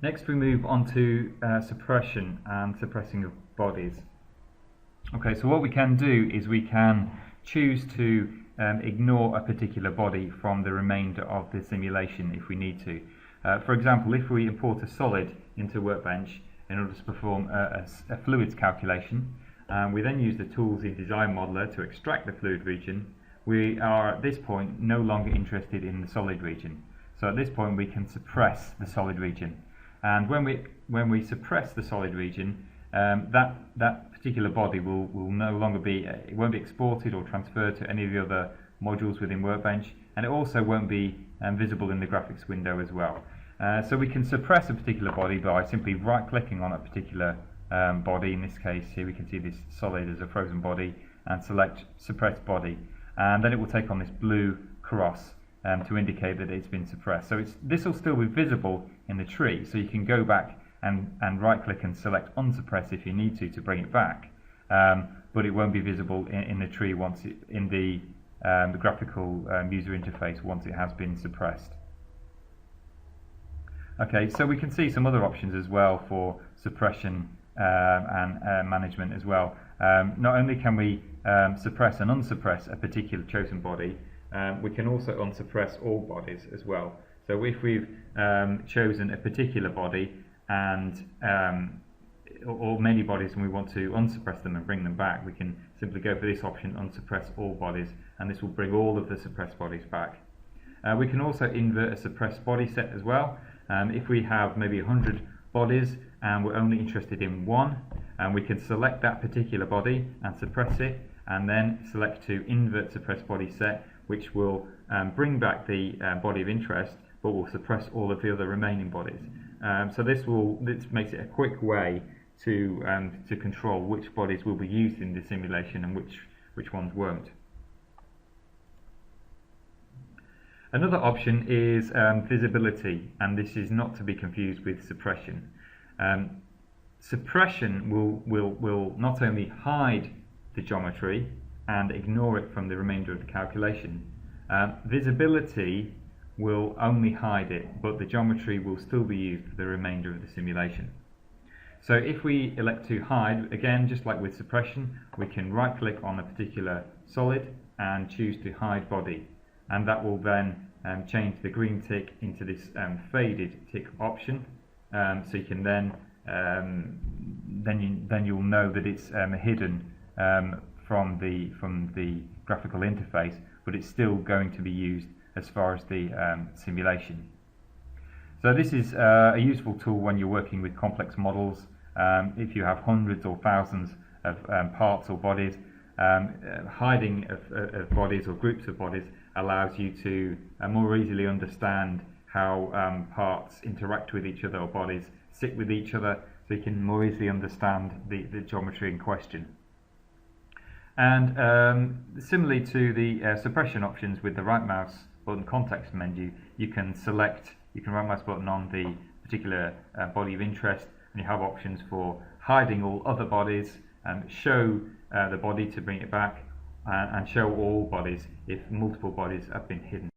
Next we move on to suppression and suppressing of bodies. Okay, so what we can do is we can choose to ignore a particular body from the remainder of the simulation if we need to. For example, if we import a solid into Workbench in order to perform a fluids calculation, we then use the tools in Design Modeler to extract the fluid region, we are at this point no longer interested in the solid region. So at this point we can suppress the solid region. And when we suppress the solid region, that particular body will no longer be, it won't be exported or transferred to any of the other modules within Workbench, and it also won't be visible in the graphics window as well. So we can suppress a particular body by simply right-clicking on a particular body. In this case here we can see this solid as a frozen body, and select Suppress Body, and then it will take on this blue cross to indicate that it's been suppressed. So this will still be visible in the tree, so you can go back and right click and select Unsuppress if you need to bring it back, but it won't be visible in the tree once in the graphical user interface once it has been suppressed. Okay, so we can see some other options as well for suppression and management as well. Not only can we suppress and unsuppress a particular chosen body, we can also unsuppress all bodies as well. So if we've chosen a particular body and or many bodies and we want to unsuppress them and bring them back, we can simply go for this option, unsuppress all bodies, and this will bring all of the suppressed bodies back. We can also invert a suppressed body set as well. If we have maybe 100 bodies and we're only interested in one, we can select that particular body and suppress it, and then select to invert suppressed body set, which will bring back the body of interest, but will suppress all of the other remaining bodies. So this makes it a quick way to control which bodies will be used in the simulation and which ones won't. Another option is visibility, and this is not to be confused with suppression. Suppression will not only hide the geometry and ignore it from the remainder of the calculation. Visibility will only hide it, but the geometry will still be used for the remainder of the simulation. So if we elect to hide, again just like with suppression, we can right click on a particular solid and choose to hide body, and that will then change the green tick into this faded tick option. So you can then you'll know that it's hidden from the graphical interface, but it's still going to be used as far as the simulation. So this is a useful tool when you're working with complex models. If you have hundreds or thousands of parts or bodies, hiding of bodies or groups of bodies allows you to more easily understand how parts interact with each other or bodies sit with each other, so you can more easily understand the geometry in question. And similarly to the suppression options with the right mouse button context menu, you can right mouse button on the particular body of interest, and you have options for hiding all other bodies, show the body to bring it back, and show all bodies if multiple bodies have been hidden.